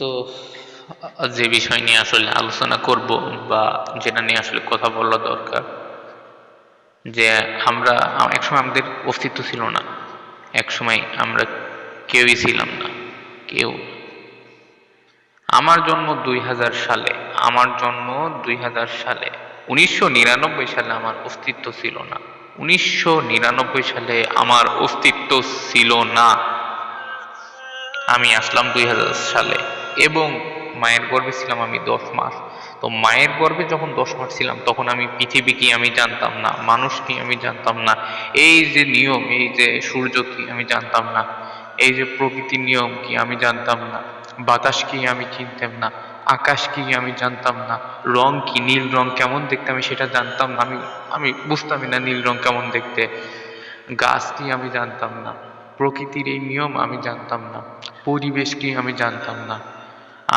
তো যে বিষয় নিয়ে আসলে আলোচনা করব বা যেটা নিয়ে আসলে কথা বলা দরকার, যে আমরা একসময় আমাদের অস্তিত্ব ছিল না। একসময় আমরা কেউই ছিলাম না, কেউ। আমার জন্ম 2000 সালে। আমার জন্ম 2000 সালে। 1999 সালে আমার অস্তিত্ব ছিল না। 1999 সালে আমার অস্তিত্ব ছিল না। আমি আসলাম 2000 সালে এবং মায়ের গর্ভে ছিলাম আমি 10 মাস। তো মায়ের গর্ভে যখন 10 মাস ছিলাম তখন আমি পৃথিবী কি আমি জানতাম না, মানুষ কি আমি জানতাম না, এই যে নিয়ম, এই যে সূর্য কি আমি জানতাম না, এই যে প্রকৃতির নিয়ম কি আমি জানতাম না, বাতাস কি আমি চিনতাম না, আকাশ কি আমি জানতাম না, রং কি, নীল রং কেমন দেখতে আমি সেটা জানতাম না। আমি আমি বুঝতামই না নীল রং কেমন দেখতে। গাছ কি আমি জানতাম না, প্রকৃতির এই নিয়ম আমি জানতাম না, পরিবেশ কি আমি জানতাম না।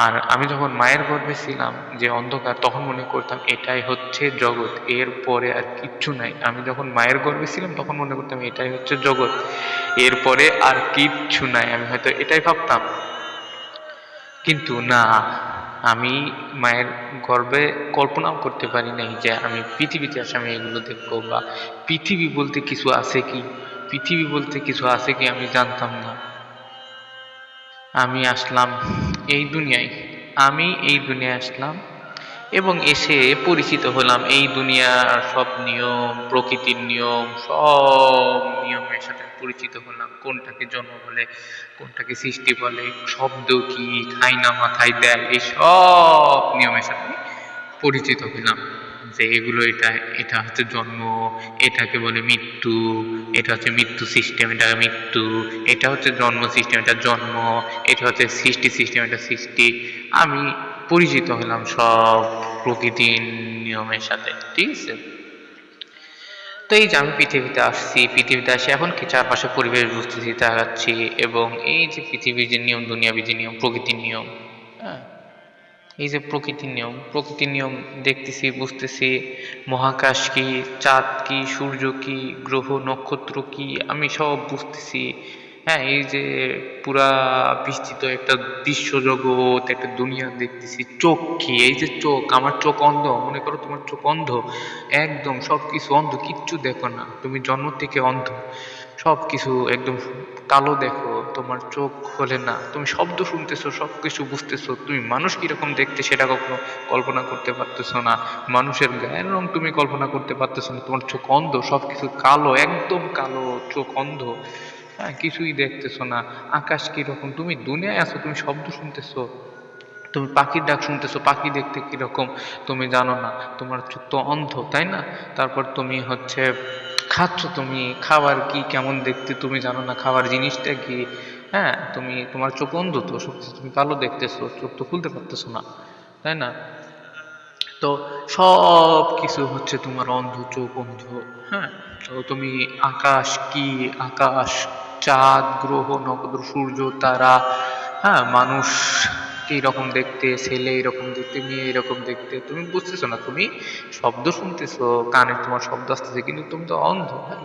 আর আমি যখন মায়ের গর্ভে ছিলাম, যে অন্ধকার, তখন মনে করতাম এটাই হচ্ছে জগৎ, এর পরে আর কিচ্ছু নাই। আমি যখন মায়ের গর্ভে ছিলাম তখন মনে করতাম এটাই হচ্ছে জগৎ, এরপরে আর কিচ্ছু নাই, আমি হয়তো এটাই ভাবতাম। কিন্তু না, আমি মায়ের গর্ভে কল্পনাও করতে পারি নাই যে আমি পৃথিবীতে আসে আমি এগুলো দেখবো, বা পৃথিবী বলতে কিছু আছে কি, পৃথিবী বলতে কিছু আছে কি আমি জানতাম না। আমি আসলাম এই দুনিয়ায়, আমি এই দুনিয়ায় আসলাম এবং এসে পরিচিত হলাম এই দুনিয়ার সব নিয়ম, প্রকৃতির নিয়ম, সব নিয়মের সাথে পরিচিত হলাম। কোনটাকে জন্ম বলে, কোনটাকে সৃষ্টি বলে, শব্দ কি, খাই না মাথায় দেয়, এই সব নিয়মের সাথে আমি পরিচিত হলাম। যে এগুলো, এটা এটা হচ্ছে জন্ম, এটাকে বলে মৃত্যু, এটা হচ্ছে মৃত্যু সিস্টেম, এটা মৃত্যু, এটা হচ্ছে জন্ম সিস্টেম, এটা জন্ম, এটা হচ্ছে সৃষ্টি সিস্টেম, এটা সৃষ্টি। আমি পরিচিত হলাম সব প্রকৃতির নিয়মের সাথে, ঠিক আছে। তো এই যে আমি পৃথিবীতে আসছি, পৃথিবীতে আসি এখন কি চারপাশে পরিবেশ বুঝতেছি, তাকাচ্ছি, এবং এই যে পৃথিবীর যে নিয়ম, দুনিয়াবি যে নিয়ম, প্রকৃতির নিয়ম, হ্যাঁ, এই যে প্রকৃতির নিয়ম, প্রকৃতির নিয়ম দেখতেছি, বুঝতেছি। মহাকাশ কি, চাঁদ কি, সূর্য কি, গ্রহ নক্ষত্র কি, আমি সব বুঝতেছি। হ্যাঁ, এই যে পুরা বিস্তৃত একটা বিশ্বজগৎ, একটা দুনিয়া দেখতেছি। চোখ কি, এই যে চোখ, আমার চোখ অন্ধ, মনে করো তোমার চোখ অন্ধ, একদম সব কিছু অন্ধ, কিচ্ছু দেখো না, তুমি জন্ম থেকে অন্ধ, সব কিছু একদম কালো দেখো, তোমার চোখ খোলে না, তুমি শব্দ শুনতেছো, সব কিছু বুঝতেছো, তুমি মানুষ কিরকম দেখতে সেটা কখনো কল্পনা করতে পারতেছো না, মানুষের গায়ের রং তুমি কল্পনা করতে পারতেছো না, তোমার চোখ অন্ধ, সব কিছু কালো, একদম কালো, চোখ অন্ধ। হ্যাঁ, কিছুই দেখতেছো না। আকাশ কিরকম, তুমি দুনিয়ায় আছো, তুমি শব্দ শুনতেছো, তুমি পাখির ডাক শুনতেছো, পাখি দেখতে কিরকম তুমি জানো না, তোমার চোখ তো অন্ধ, তাই না? তারপর তুমি হচ্ছে খাচ্ছ, তুমি খাবার কি কেমন দেখতে তুমি জানো না, খাবার জিনিসটা কি। হ্যাঁ, তুমি, তোমার চোখ অন্ধ, তো সবকিছু তুমি কালো দেখতেছো, চোখ তো খুলতে পারতেছো না, তাই না? তো সব কিছু হচ্ছে তোমার অন্ধ, চোখ অন্ধ। হ্যাঁ, তো তুমি আকাশ কি, আকাশ, চাঁদ, গ্রহ নক্ষত্র, সূর্য, তারা, হ্যাঁ, মানুষ এইরকম দেখতে, ছেলে এরকম দেখতে, মেয়ে এরকম দেখতে, তুমি বুঝতেছো না, তুমি শব্দ শুনতেছো, কানে তোমার শব্দ আসতেছে, কিন্তু তুমি তো অন্ধ ভাই,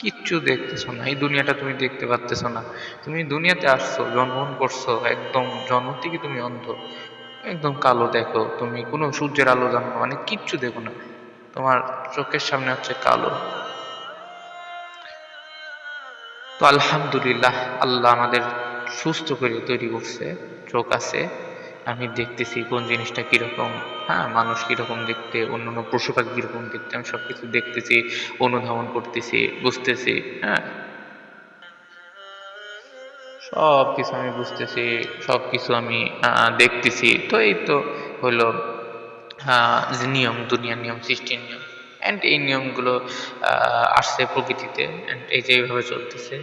কিচ্ছু দেখতেছো না, এই দুনিয়াটা তুমি দেখতে পারতেছো না। তুমি দুনিয়াতে আসছো, জন্মগ্রহণ করছো, একদম জন্ম থেকে তুমি অন্ধ, একদম কালো দেখো, তুমি কোনো সূর্যের আলো জানো না, মানে কিচ্ছু দেখো না, তোমার চোখের সামনে হচ্ছে কালো। তো আলহামদুলিল্লাহ, আল্লাহ আমাদের সুস্থ করে তৈরি করছে, চোখ আছে, আমি দেখতেছি কোন জিনিসটা কিরকম, হ্যাঁ, মানুষ কিরকম দেখতে, অন্যান্য পশু পাখি কিরকম দেখতে, আমি সবকিছু দেখতেছি, অনুধাবন করতেছি, বুঝতেছি। হ্যাঁ, সব কিছু আমি বুঝতেছি, সব কিছু আমি দেখতেছি। তো এই তো হলো যে নিয়ম, দুনিয়ার নিয়ম, সৃষ্টির নিয়ম। অ্যান্ড এই নিয়মগুলো আসছে প্রকৃতিতে, অ্যান্ড এই যে এইভাবে চলতেছে।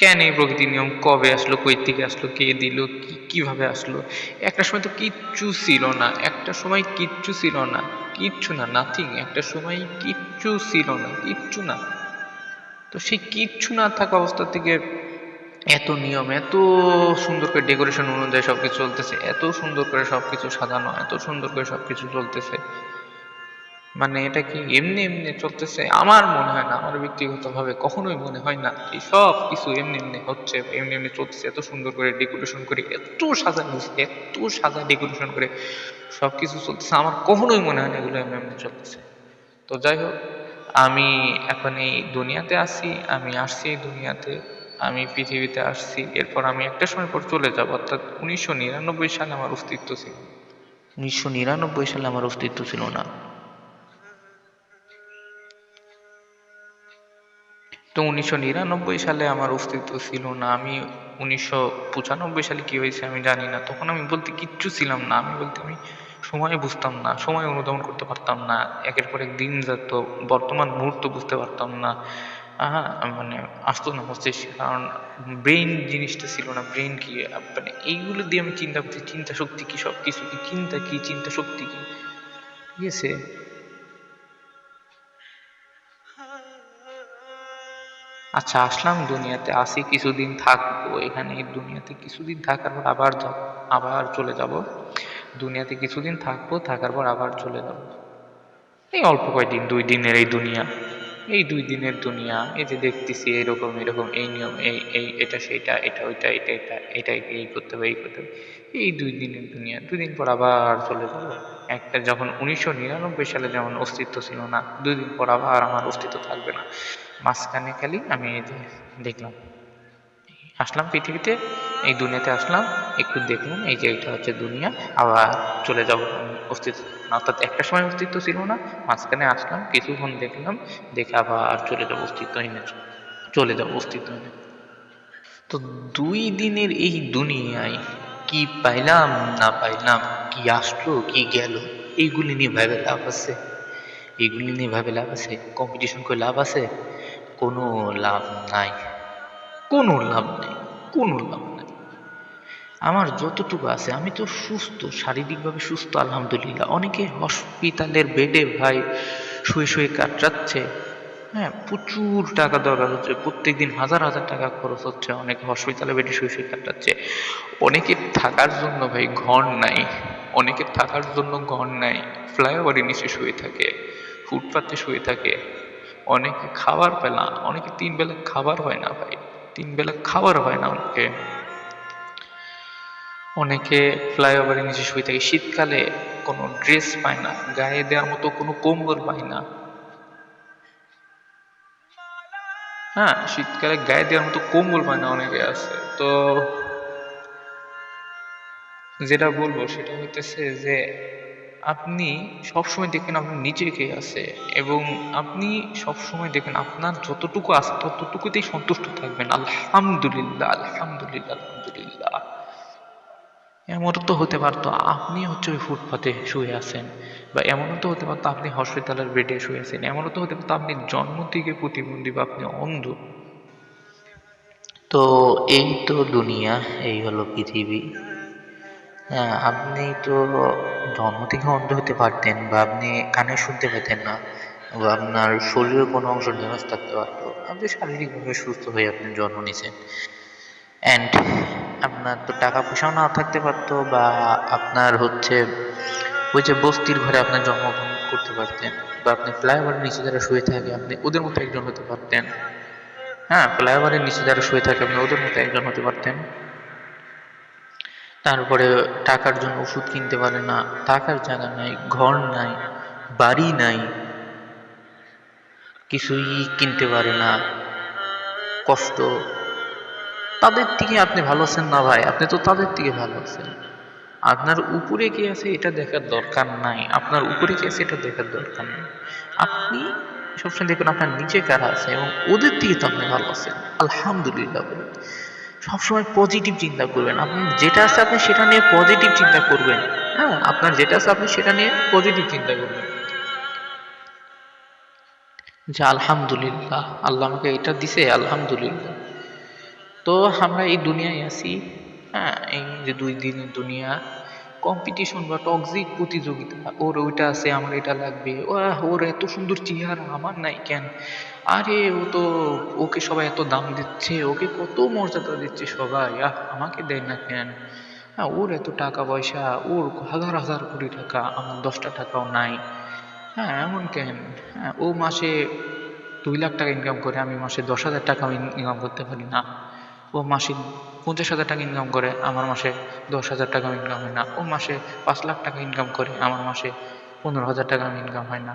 কেন এই প্রকৃতির নিয়ম কবে আসলো, কই থেকে আসলো, কে দিল, কি কিভাবে আসলো? একটা সময় তো কিচ্ছু ছিল না, একটা সময় কিচ্ছু ছিল না, কিচ্ছু না, নাথিং, একটা সময় কিচ্ছু ছিল না, কিচ্ছু না। তো সেই কিচ্ছু না থাকা অবস্থা থেকে এত নিয়ম, এত সুন্দর করে ডেকোরেশন অনুযায়ী সবকিছু চলতেছে, এত সুন্দর করে সবকিছু সাজানো, এত সুন্দর করে সবকিছু চলতেছে। মানে এটা কি এমনি এমনি চলতেছে? আমার মনে হয় না, আমার ব্যক্তিগতভাবে কখনোই মনে হয় না এই সব কিছু এমনি এমনি হচ্ছে বা এমনি এমনি চলতেছে। এত সুন্দর করে ডেকোরেশন করে, এত সাজানো হয়েছে, এত সাজা ডেকোরেশন করে সবকিছু চলতেছে, আমার কখনোই মনে হয় না এগুলো এমনি এমনি চলতেছে। তো যাই হোক, আমি এখন এই দুনিয়াতে আসি, আমি আসছি এই দুনিয়াতে, আমি পৃথিবীতে আসছি, এরপর আমি একটা সময় পর চলে যাব, অর্থাৎ 1999 সালে আমার অস্তিত্ব ছিল। 1999 সালে আমার অস্তিত্ব ছিল না। তো 1999 সালে আমার অস্তিত্ব ছিল না। আমি 1995 সালে কি হয়েছে আমি জানি না। তখন আমি বলতে কিচ্ছু ছিলাম না। আমি সময় বুঝতাম না, সময় অনুধাবন করতে পারতাম না। একের পর এক দিন যেত, বর্তমান মুহূর্ত বুঝতে পারতাম না। হ্যাঁ, মানে আসতো না মস্তিষ্কে, কারণ ব্রেইন জিনিসটা ছিল না। ব্রেইন কি, মানে এইগুলো দিয়ে আমি চিন্তা করছি, চিন্তা শক্তি কি, সব কিছু কি, চিন্তা কি, চিন্তা শক্তি কি, ঠিক আছে? আচ্ছা, আসলাম দুনিয়াতে, আসি কিছুদিন থাকবো এখানে, এই দুনিয়াতে কিছুদিন থাকার পর আবার যাব, আবার চলে যাব। দুনিয়াতে কিছুদিন থাকবো, থাকার পর আবার চলে যাব। এই অল্প কয়দিন, 2 দিনের এই দুনিয়া, এই 2 দিনের দুনিয়া, এই যে দেখতেছি এরকম এরকম, এই নিয়ম, এই এটা সেটা, এটা ওইটা, এটা এই করতে হবে, এই করতে হবে। এই 2 দিনের দুনিয়া, 2 দিন পর আবার চলে যাব। একটা যখন 1999 সালে যেমন অস্তিত্ব ছিল না, 2 দিন পর আবার আমার অস্তিত্ব থাকবে না। মাঝখানে খালি আমি এই যে দেখলাম, আসলাম পৃথিবীতে, এই দুনিয়াতে আসলাম, একটু দেখলাম এই যে এটা হচ্ছে দুনিয়া, আবার চলে যাব অস্তিত্ব না। অর্থাৎ একটা সময় অস্তিত্ব ছিল না, মাঝখানে আসলাম, কিছুক্ষণ দেখলাম, দেখে আবার চলে যাব অস্তিত্বহীনে, চলে যাব অস্তিত্বহীনে। তো 2 দিনের এই দুনিয়ায় কি পাইলাম না পাইলাম, কি আসলো কি গেল, এইগুলি নিয়ে ভেবে লাভ আছে? এইগুলি নিয়ে ভেবে লাভ আছে? কম্পিটিশন করে লাভ আছে? কোনো লাভ নাই, কোনো লাভ নেই, কোনো লাভ নাই। আমার যতটুকু আছে, আমি তো সুস্থ, শারীরিকভাবে সুস্থ আলহামদুলিল্লাহ। অনেকে হসপিটালের বেডে ভাই শুয়ে শুয়ে কাটাচ্ছে। হ্যাঁ, প্রচুর টাকা দরকার হচ্ছে, প্রত্যেকদিন হাজার হাজার টাকা খরচ হচ্ছে, অনেকে হসপিটালে বেডে শুয়ে শুয়ে কাটাচ্ছে। অনেকের থাকার জন্য ভাই ঘর নাই, অনেকের থাকার জন্য ঘর নাই, ফ্লাইওভারের নিচে শুয়ে থাকে, ফুটপাতে শুয়ে থাকে। অনেকে খাবার পেলা, অনেকে 3 বেলা খাবার হয় না ভাই, 3 বেলা খাবার হয় না অনেকে। অনেকে ফ্লাইওভারের নিচে শুয়ে থাকে, শীতকালে কোনো ড্রেস পায় না, গায়ে দেওয়ার মতো কোনো কম্বল পায় না। হ্যাঁ, শীতকালে গায়ে দেওয়ার মতো কম্বল পায় না, অনেকে আছে। তো যেটা বলবো সেটা হইতেছে যে আপনি সবসময় দেখেন আপনার নিচে কে আছে, এবং আপনি সবসময় দেখেন আপনার যতটুকু আছে ততটুকুতেই সন্তুষ্ট থাকবেন। আলহামদুলিল্লাহ, আলহামদুলিল্লাহ, আলহামদুলিল্লাহ। এমনও তো হতে পারতো আপনি হচ্ছে ওই ফুটপাতে শুয়ে আছেন, বা এমনও তো হতে পারতো আপনি হসপিটালের বেডে শুয়ে আছেন, এমনও তো হতে পারতো আপনি জন্ম থেকে প্রতিবন্ধী বা আপনি অন্ধ। তো এই তো দুনিয়া, এই হলো পৃথিবী। হ্যাঁ, আপনি তো জন্ম থেকে অন্ধ হতে পারতেন, বা আপনি কানে শুনতে পেতেন না, বা আপনার শরীরের কোনো অংশ ড্যামেজ থাকতে পারতো, আপনি শারীরিকভাবে সুস্থ হয়ে আপনি জন্ম নিয়েছেন। অ্যান্ড আপনার তো টাকা পয়সাও না থাকতে পারতো, বা আপনার হচ্ছে ওই যে বস্তির ঘরে আপনার জন্মগ্রহণ করতে পারতেন, বা আপনি ফ্লাইওভারের নিচে যারা শুয়ে থাকে আপনি ওদের মতো একজন হতে পারতেন। হ্যাঁ, ফ্লাইওভারের নিচে যারা শুয়ে থাকে আপনি ওদের মতো একজন হতে পারতেন। তারপরে টাকার জন্য ওষুধ কিনতে পারে না, থাকার জায়গা নাই, ঘর নাই, বাড়ি নাই, কিছুই কিনতে পারে না, কষ্ট। তাদের থেকে আপনি ভালো আছেন না ভাই, আপনি তো তাদের থেকে ভালো আছেন। আপনার উপরে কে আছে এটা দেখার দরকার নাই, আপনার উপরে কে আছে এটা দেখার দরকার নাই। আপনি সবসময় দেখবেন আপনার নিচে কারা আছে, এবং ওদের থেকে তো আপনি ভালো আছেন, আলহামদুলিল্লাহ বলুন। সবসময় পজিটিভ চিন্তা করবেন, আপনার যেটা আছে আপনি সেটা নিয়ে পজিটিভ চিন্তা করবেন। হ্যাঁ, আপনার যেটা আছে আপনি সেটা নিয়ে পজিটিভ চিন্তা করবেন, যে আলহামদুলিল্লাহ আল্লাহ আমাকে এটা দিছে, আলহামদুলিল্লাহ। তো আমরা এই দুনিয়ায় আছি। হ্যাঁ, এই যে 2 দিনের দুনিয়া, কম্পিটিশন বা টক্সিক প্রতিযোগিতা, ওর ওইটা আছে আমার এটা লাগবে, ওর এত সুন্দর চেহারা আমার নাই কেন, আরে ও তো, ওকে সবাই এত দাম দিচ্ছে, ওকে কত মর্যাদা দিচ্ছে সবাই, আমাকে দেয় না কেন। হ্যাঁ, ওর এত টাকা পয়সা, ওর হাজার হাজার কোটি টাকা, আমার 10টা টাকাও নাই। হ্যাঁ, এমন কেন? হ্যাঁ, ও মাসে 2 লাখ টাকা ইনকাম করে, আমি মাসে 10,000 টাকা ইনকাম করতে পারি না। ও মাসে 50,000 টাকা ইনকাম করে, আমার মাসে 10,000 টাকা ইনকাম হয় না। ও মাসে 5 লাখ টাকা ইনকাম করে, আমার মাসে 15,000 টাকা ইনকাম হয় না।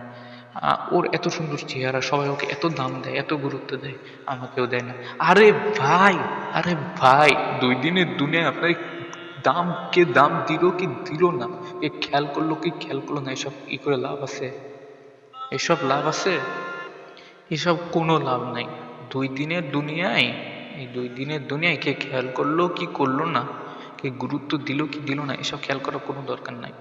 ওর এত সুন্দর চেহারা, সবাই ওকে এত দাম দেয়, এত গুরুত্ব দেয়, আমাকেও দেয় না। আরে ভাই, আরে ভাই, 2 দিনের দুনিয়ায় আপনার দাম, কে দাম দিল কি দিল না, কে খেয়াল করলো কি খেয়াল করলো না, এসব ই করে লাভ আছে? এসব লাভ আছে? এসব কোনো লাভ নাই। 2 দিনের দুনিয়ায়, এই 2 দিনের দুনিয়ায় কে খেয়াল করলো কি করলো না, কে গুরুত্ব দিল কি দিল না, এসব খেয়াল করার কোনো দরকার নাই।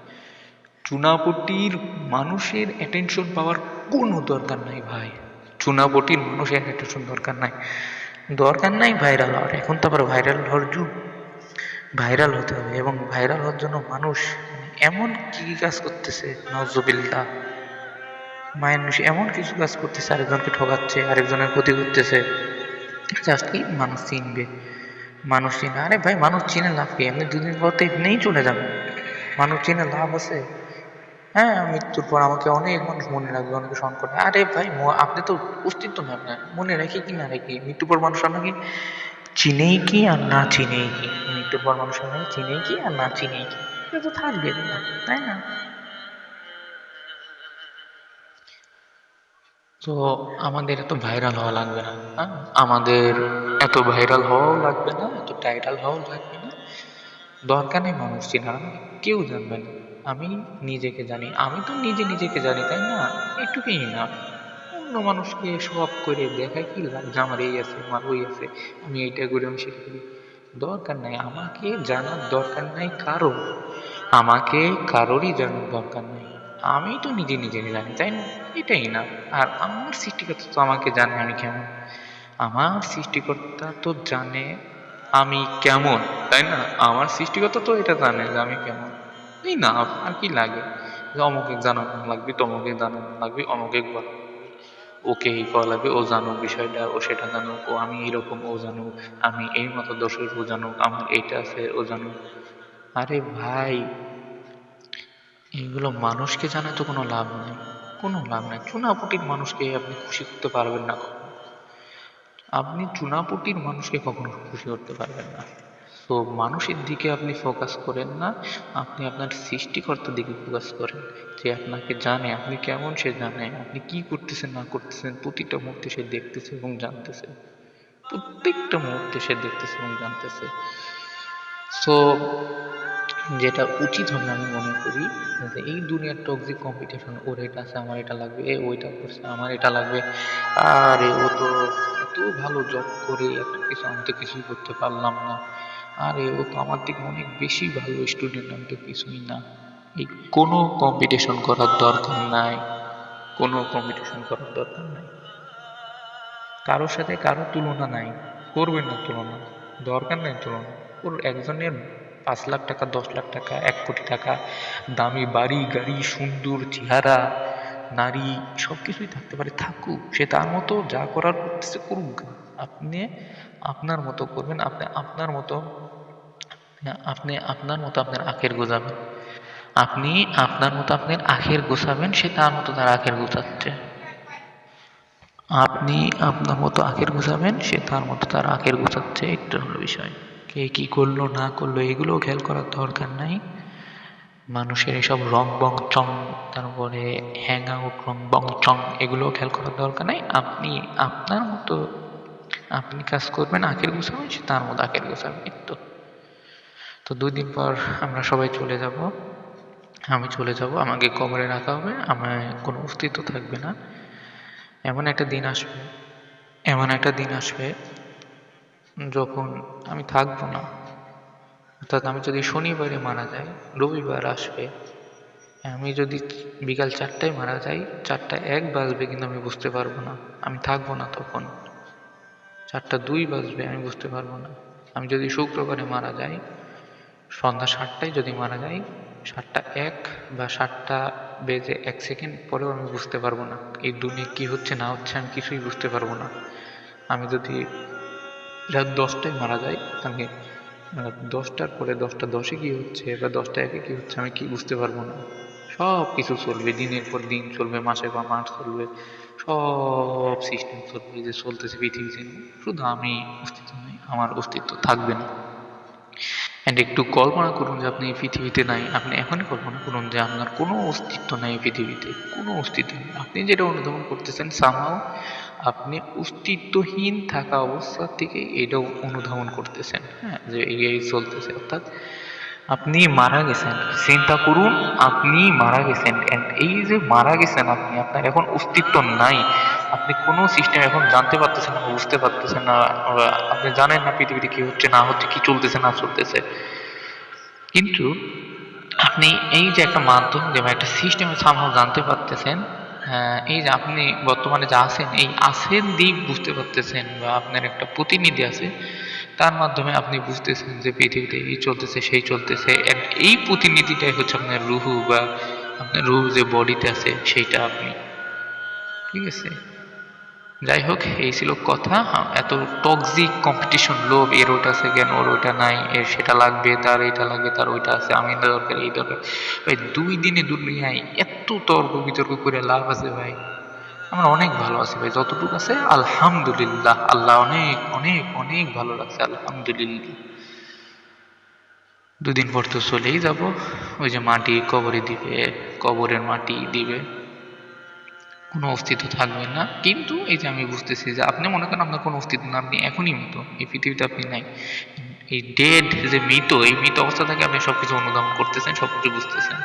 চুনাপটির মানুষের অ্যাটেনশন পাওয়ার কোনো দরকার নাই ভাই। চুনাপটির মানুষের অ্যাটেনশন দরকার নাই। দরকার নাই ভাইরাল হওয়ার। এখন তো আবার ভাইরাল হওয়ার যুগ। ভাইরাল হতে হবে, এবং ভাইরাল হওয়ার জন্য মানুষ এমন কি কি কাজ করতেছে, নজুবিল্লাহ। মানুষ এমন কিছু কাজ করতেছে, আরেকজনকে ঠকাচ্ছে, আরেকজনের ক্ষতি করতেছে, জাস্ট কি মানুষ চিনবে। মানুষ চিনে, আরে ভাই মানুষ চিনে লাভ কি? আপনি 2 দিন পর তো এমনিই চলে যাবেন। মানুষ চিনে লাভ আছে? হ্যাঁ, মৃত্যুর পর আমাকে অনেক মানুষ মনে রাখবে, অনেকে স্মরণ করবে। আরে ভাই, আপনি তো অস্তিত্ব না আপনার, মনে রাখি কি না রাখি, মৃত্যুর পর মানুষ আপনাকে চিনেই কি আর না চিনেই কি, মৃত্যুর পর মানুষ আপনাকে চিনেই কি আর না চিনেই কি, এটা তো থাকবে না, তাই না? তো আমাদের এত ভাইরাল হওয়া লাগবে না, হ্যাঁ? আমাদের এত ভাইরাল হওয়াও লাগবে না, এত টাইটাল হওয়াও লাগবে না। দরকার নেই মানুষ চেনার, আমাকে কেউ জানবে না। আমি নিজেকে জানি, আমি তো নিজে নিজেকে জানি, তাই না? এটুকুই না। অন্য মানুষকে সব করে দেখায় কি লাভ, যে আমার এই আছে, আমার ওই আছে, আমি এইটা করি, আমি সেটা করি। দরকার নাই, আমাকে জানার দরকার নাই কারো, আমাকে কারোরই জানার দরকার নাই। আমি তো নিজে নিজে জানি, তাই না? এটাই না। আর আমার সৃষ্টিকর্তা তো আমাকে জানে আমি কেমন। আমার সৃষ্টিকর্তা তো জানে আমি কেমন, তাই না? আমার সৃষ্টিকর্তা তো এটা জানে যে আমি কেমন। এই না, আর কি লাগে? যে অমুকে জানানো লাগবে, তমুকে জানানো লাগবে, অমুকে বলা লাগবে, ওকে এই করা লাগবে, ও জানুক বিষয়টা, ও সেটা জানুক, ও আমি এরকম ও জানুক, আমি এই মতো দোষের ও জানুক, আমার এইটা আছে ও জানুক। আরে ভাই, এগুলো মানুষকে জানে তো কোনো লাভ নেই, কোনো লাভ নেই। চুনাপুটির মানুষকে আপনি খুশি করতে পারবেন না কখনো। আপনি চুনাপুটির মানুষকে কখনো খুশি করতে পারবেন না। তো মানুষের দিকে আপনি ফোকাস করেন না, আপনি আপনার সৃষ্টিকর্তার দিকে ফোকাস করেন। যে আপনাকে জানে, আপনি কেমন সে জানে, আপনি কি করতেছেন না করতেছেন প্রতিটা মুহূর্তে সে দেখতেছে এবং জানতেছে। প্রত্যেকটা মুহূর্তে সে দেখতেছে এবং জানতেছে। সো যেটা উচিত হবে আমি মনে করি, যে এই দুনিয়ার টক্সিক কম্পিটিশন, ওর এটা আছে আমার এটা লাগবে, এ ওইটা করছে আমার এটা লাগবে, আরে ও তো এত ভালো জব করে এত কিছু, আমি তো কিছুই করতে পারলাম না, আরে ও তো আমার থেকে অনেক বেশি ভালো স্টুডেন্ট, আমি তো কিছুই না। এই কোনো কম্পিটিশন করার দরকার নাই, কোনো কম্পিটিশন করার দরকার নাই। কারোর সাথে কারো তুলনা নাই, করবেন না তুলনা, দরকার নেই তুলনা। ওর একজনের 5 লাখ টাকা, 10 লাখ টাকা, 1 কোটি টাকা, দামি বাড়ি গাড়ি, সুন্দর চেহারা, নারী, সব কিছুই থাকতে পারে, থাকুক, সে তার মতো যা করার করতেছে করুক গা। আপনি আপনার মতো করবেন, আপনি আপনার মতো, আপনি আপনার মতো আপনার আখের গোছাবেন, আপনি আপনার মতো আপনার আখের গোছাবেন, সে তার মতো তার আখের গোছাচ্ছে। আপনি আপনার মতো আখের গোছাবেন, সে তার মতো তার আখের গোছাচ্ছে, একটা হলো বিষয়। কে কি করলো না করলো এগুলোও খেয়াল করার দরকার নাই। মানুষের এসব রং বং চং, তারপরে হ্যাং আউট রং বং চং, এগুলোও খেয়াল করার দরকার নাই। আপনি আপনার মতো আপনি কাজ করবেন, আখের গোছাবেন, সে তার মতো আখের গোছাবেন, এই তো। তো 2 দিন পর আমরা সবাই চলে যাব, আমি চলে যাব, আমাকে কবরে রাখা হবে, আমার কোনো অস্তিত্ব থাকবে না। এমন একটা দিন আসবে, এমন একটা দিন আসবে যখন আমি থাকবো না। অর্থাৎ আমি যদি শনিবারে মারা যাই, রবিবার আসবে, আমি যদি বিকাল 4টায় মারা যাই, 4টা 1 বাজবে কিন্তু আমি বুঝতে পারবো না, আমি থাকবো না তখন। 4টা 2 বাজবে, আমি বুঝতে পারবো না। আমি যদি শুক্রবারে মারা যাই, সন্ধ্যা 7টায় যদি মারা যাই, 7টা 1 বা 7টা বেজে 1 সেকেন্ড পরেও আমি বুঝতে পারবো না এই দুনিয়া কি হচ্ছে না হচ্ছে, আমি কিছুই বুঝতে পারবো না। আমি যদি রাত 10টায় মারা যাই, আমি রাত 10টার পরে 10টা 10-এ কী হচ্ছে বা 10টা 1-এ কী হচ্ছে আমি কি বুঝতে পারবো না। সব কিছু চলবে, দিনের পর দিন চলবে, মাসের পর মাস চলবে, সব সিস্টেম চলবে যে চলতেছে পৃথিবীতে, শুধু আমি অস্তিত্ব নেই, আমার অস্তিত্ব থাকবে না। অ্যান্ড একটু কল্পনা করুন যে আপনি এই পৃথিবীতে নাই, আপনি এখনই কল্পনা করুন যে আপনার কোনো অস্তিত্ব নাই এই পৃথিবীতে, কোনো অস্তিত্ব নেই। আপনি যেটা অনুধাবন করতেছেন সামহাও আপনি অস্তিত্বহীন থাকা অবস্থা থেকে এটাও অনুধাবন করতেছেন, হ্যাঁ, যে এই চলতেছে, অর্থাৎ আপনি মারা গেছেন। চিন্তা করুন, আপনি মারা গেছেন, অ্যান্ড এই যে মারা গেছেন আপনি, আপনার এখন অস্তিত্ব নাই, আপনি কোনো সিস্টেম এখন জানতে পারতেছেন না, বুঝতে পারতেছেন না, আপনি জানেন না পৃথিবীতে কি হচ্ছে না হচ্ছে, কি চলতেছে না চলতেছে। কিন্তু আপনি এই যে একটা মাধ্যম দিয়ে বা একটা সিস্টেমে সামহাও জানতে পারতেছেন, এই যে আপনি বর্তমানে যা আছেন, এই আছেন দিক বুঝতে পারতেছেন, বা আপনার একটা প্রতিনিধি আছে, তার মাধ্যমে আপনি বুঝতেছেন যে পৃথিবীতে এই চলতেছে সেই চলতেছে, and এই প্রতিনিধিটাই হচ্ছে আপনার রুহু, বা আপনার রুহু যে বডিতে আছে সেইটা আপনি, ঠিক আছে? যাই হোক, এই ছিল কথা। এত টক্সিক কম্পিটিশন, লোভ, এর ওটা আছে কেন, ওর ওইটা নাই, এর সেটা লাগবে, তার এটা লাগবে, তার ওইটা আছে, আমি এটা দরকার, এই দরকার। ভাই 2 দিনে দুনিয়ায় এত তর্ক বিতর্ক করে লাভ আছে ভাই? আমরা অনেক ভালো আছি ভাই, যতটুকু আছে আলহামদুলিল্লাহ, আল্লাহ অনেক অনেক অনেক ভালো লাগছে, আলহামদুলিল্লাহ। 2 দিন পর তো চলেই যাব, ওই যে মাটি কবরে দিবে, কবরের মাটি দিবে, কোনো অস্তিত্ব থাকবে না। কিন্তু এই যে আমি বুঝতেছি যে আপনি মনে করেন আপনার কোনো অস্তিত্ব না, আপনি এখনই মৃত, এই পৃথিবীতে আপনি নাই, এই ডেড যে মৃত, এই মৃত অবস্থা থেকে আপনি সবকিছু অনুধাবন করতেছেন, সবকিছু বুঝতেছেন।